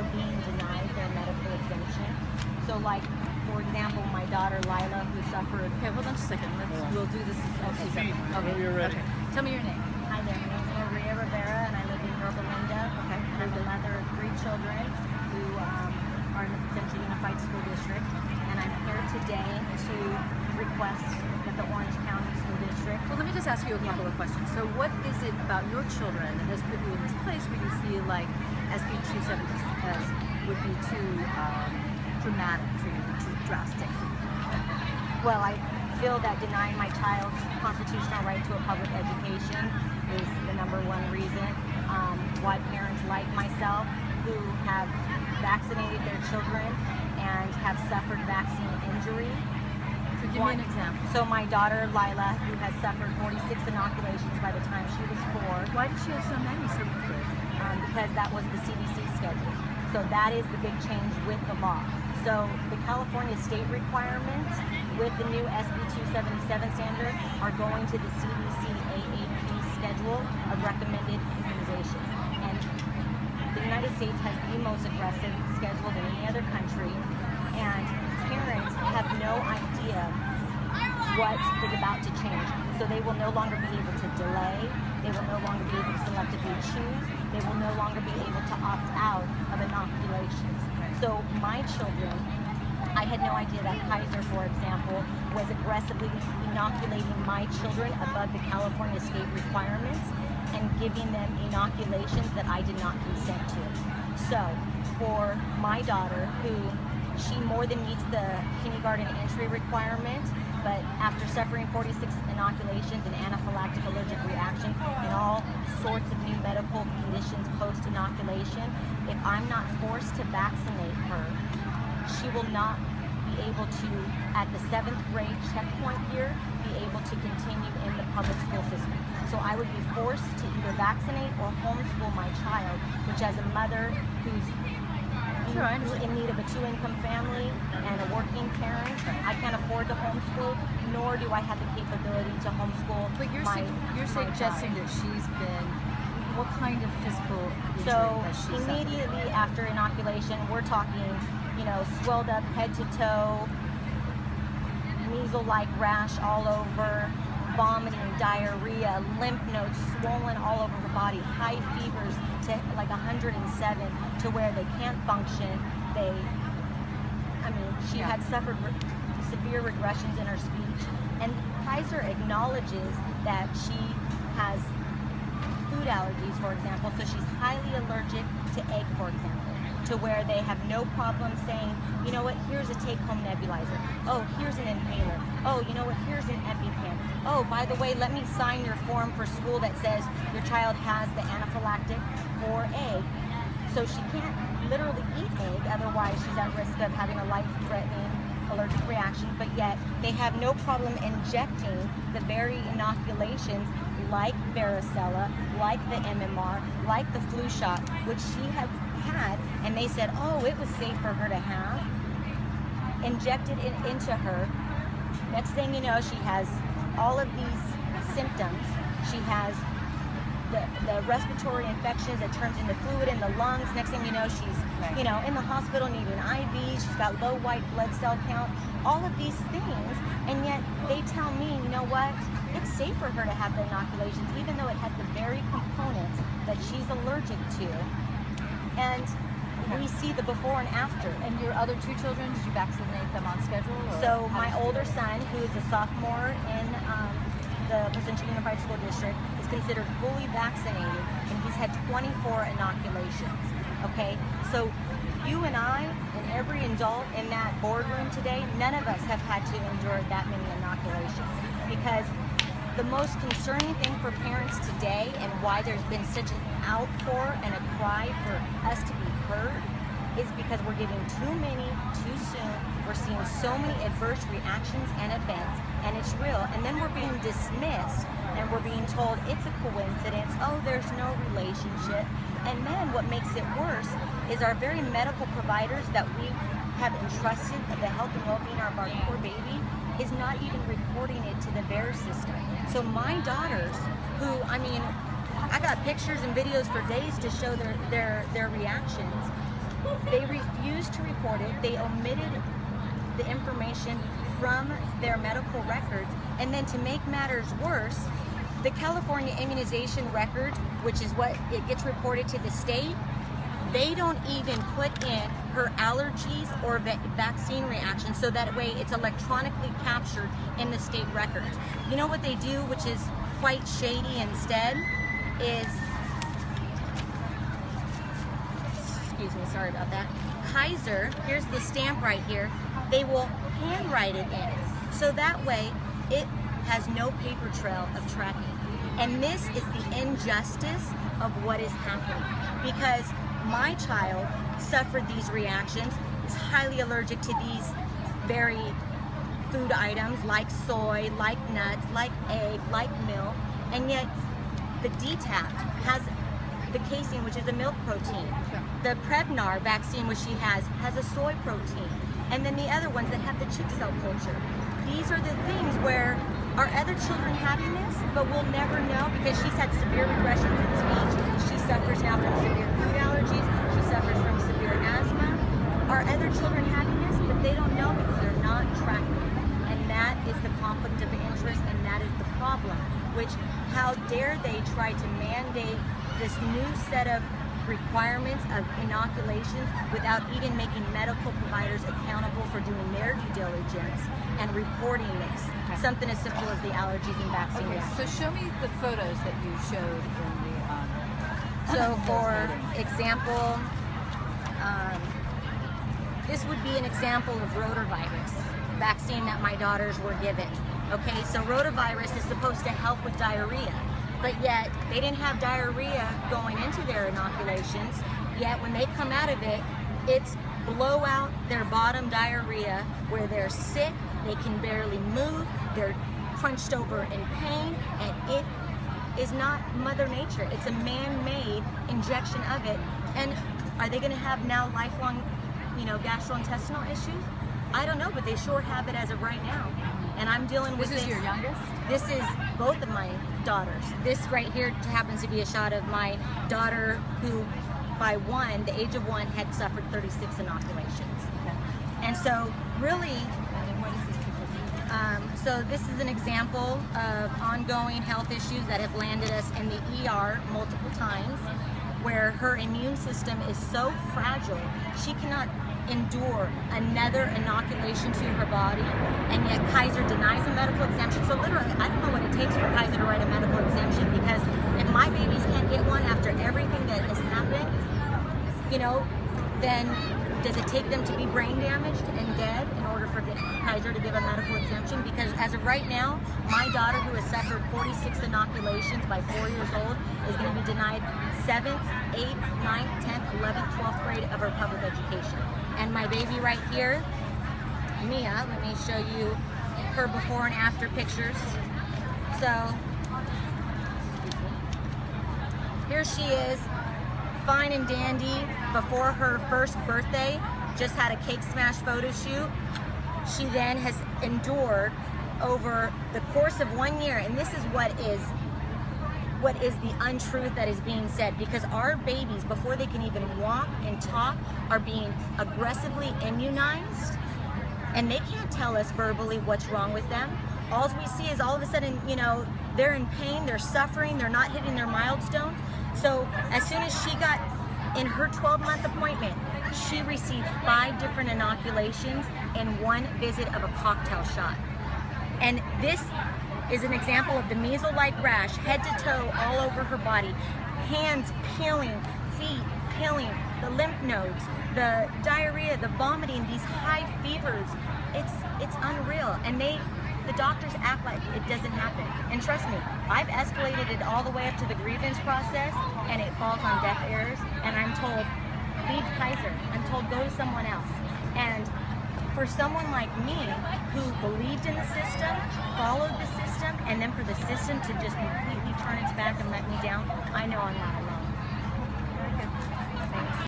are being denied their medical exemption. So like, for example, my daughter Lila, who suffered... Okay, hold on just a second. We'll do this as Okay, you're ready. Okay. Tell me your name. Hi there, my name is Maria Rivera, and I live in Yorba Linda. Okay. And I'm the mother of 3 children who are in the Central Unified School District. And I'm here today to request that the Orange County School District... Well, let me just ask you a couple of questions. So what is it about your children that has put you in this place where you feel like Sb277 would be too dramatic for you, too drastic? Well, I feel that denying my child's constitutional right to a public education is the #1 reason why parents like myself, who have vaccinated their children and have suffered vaccine injury. So give me an example. So my daughter Lila, who has suffered 46 inoculations by the time she was 4. Why did she have so many so quick? Because that was the CDC schedule. So that is the big change with the law. So the California state requirements with the new Sb277 standard are going to the CDC AAP schedule of recommended immunization. And the United States has the most aggressive schedule than any other country, and parents have no idea what is about to change. So they will no longer be able to delay, they will no longer be able to selectively choose, they will no longer be able to opt out of inoculations. So my children, I had no idea that Kaiser, for example, was aggressively inoculating my children above the California state requirements and giving them inoculations that I did not consent to. So for my daughter, who she more than meets the kindergarten entry requirement, but after suffering 46 inoculations and anaphylactic allergic reactions and all sorts of new medical conditions post-inoculation, if I'm not forced to vaccinate her, she will not be able to, at the 7th grade checkpoint year, be able to continue in the public school system. So I would be forced to either vaccinate or homeschool my child, which as a mother who's in need of a 2-income family and a working parent, I can't afford to homeschool, nor do I have the capability to homeschool. But you're suggesting that she's been, what kind of physical injury has she suffered? Immediately after inoculation, we're talking, you know, swelled up head to toe, measles-like rash all over, vomiting, diarrhea, lymph nodes swollen all over her body, high fevers to like 107 to where they can't function. She had suffered severe regressions in her speech. And Kaiser acknowledges that she has food allergies, for example, so she's highly allergic to egg, for example, to where they have no problem saying, you know what, here's a take-home nebulizer. Oh, here's an inhaler. Oh, you know what, here's an EpiPen. Oh, by the way, let me sign your form for school that says your child has the anaphylactic for egg. So she can't literally eat egg, otherwise she's at risk of having a life-threatening allergic reaction, but yet they have no problem injecting the very inoculations like varicella, like the MMR, like the flu shot, which she had, and they said, oh, it was safe for her to have, injected it into her. Next thing you know, she has all of these symptoms. She has the respiratory infections that turns into fluid in the lungs. Next thing you know, she's in the hospital needing IV. She's got low white blood cell count. All of these things, and yet they tell me, you know what? It's safe for her to have the inoculations, even though it has the very components that she's allergic to. And we see the before and after. And your other 2 children, did you vaccinate them on schedule? So my older son, who is a sophomore in the Central Unified School District, is considered fully vaccinated, and he's had 24 inoculations. Okay, so you and I and every adult in that boardroom today, none of us have had to endure that many inoculations, because the most concerning thing for parents today, and why there's been such an outpour and a cry for us to be heard, is because we're giving too many too soon. We're seeing so many adverse reactions and events, and it's real. And then we're being dismissed, and we're being told it's a coincidence. Oh, there's no relationship. And then what makes it worse is our very medical providers that we have entrusted the health and well-being of our poor baby is not even reporting it to the VAERS system. So my daughters, who, I mean, I got pictures and videos for days to show their reactions, They refused to report it. They omitted the information from their medical records. And then to make matters worse, the California immunization record, which is what it gets reported to the state, they don't even put in her allergies or vaccine reactions, so that way it's electronically captured in the state records. You know what they do, which is quite shady instead, is, excuse me, sorry about that, Kaiser, here's the stamp right here, they will handwrite it in. So that way it has no paper trail of tracking. And this is the injustice of what is happening, because my child suffered these reactions, is highly allergic to these very food items like soy, like nuts, like egg, like milk, and yet the DTaP has the casein, which is a milk protein. The Prevnar vaccine, which she has a soy protein. And then the other ones that have the chick cell culture. These are the things where are other children having this, but we'll never know, because she's had severe regressions in speech. She suffers now from severe food allergies. She suffers from severe asthma. Are other children having this? But they don't know because they're not tracking. And that is the conflict of interest, and that is the problem. Which, how dare they try to mandate this new set of requirements of inoculations without even making medical providers accountable for doing their due diligence and reporting this. Okay. Something as simple as the allergies and vaccine. Okay, so show me the photos that you showed in the so for example, this would be an example of rotavirus vaccine that my daughters were given. Okay, so rotavirus is supposed to help with diarrhea, but yet they didn't have diarrhea going into their inoculations, yet when they come out of it, it's blowout their bottom diarrhea where they're sick, they can barely move, they're crunched over in pain, and it is not Mother Nature. It's a man-made injection of it. And are they gonna have now lifelong, gastrointestinal issues? I don't know, but they sure have it as of right now. And I'm dealing with this. This is your youngest? This is both of my daughters. This right here happens to be a shot of my daughter who, by the age of one, had suffered 36 inoculations. Okay. And so really, and then what is this people do? so this is an example of ongoing health issues that have landed us in the ER multiple times, where her immune system is so fragile, she cannot endure another inoculation to her body, and yet Kaiser denies a medical exemption. So literally, I don't know what it takes for Kaiser to write a medical exemption, because if my babies can't get one after everything that has happened, then does it take them to be brain damaged and dead in order for Kaiser to give a medical exemption? Because as of right now, my daughter, who has suffered 46 inoculations by 4 years old, is going to be denied 7th, 8th, 9th, 10th, 11th, 12th grade of her public education. And my baby right here, Mia, let me show you her before and after pictures. So, here she is, fine and dandy, before her first birthday, just had a cake smash photo shoot. She then has endured over the course of 1 year, and this is what is the untruth that is being said, because our babies, before they can even walk and talk, are being aggressively immunized, and they can't tell us verbally what's wrong with them. All we see is all of a sudden, they're in pain, they're suffering, they're not hitting their milestones. So as soon as she got in her 12-month appointment, she received 5 different inoculations in one visit of a cocktail shot. And this is an example of the measles-like rash, head to toe, all over her body, hands peeling, feet peeling, the lymph nodes, the diarrhea, the vomiting, these high fevers. It's unreal, and the doctors act like it doesn't happen. And trust me, I've escalated it all the way up to the grievance process, and it falls on deaf ears, and I'm told, leave Kaiser. I'm told, go to someone else. And for someone like me, who believed in the system, followed the system, and then for the system to just completely turn its back and let me down, I know I'm not alone.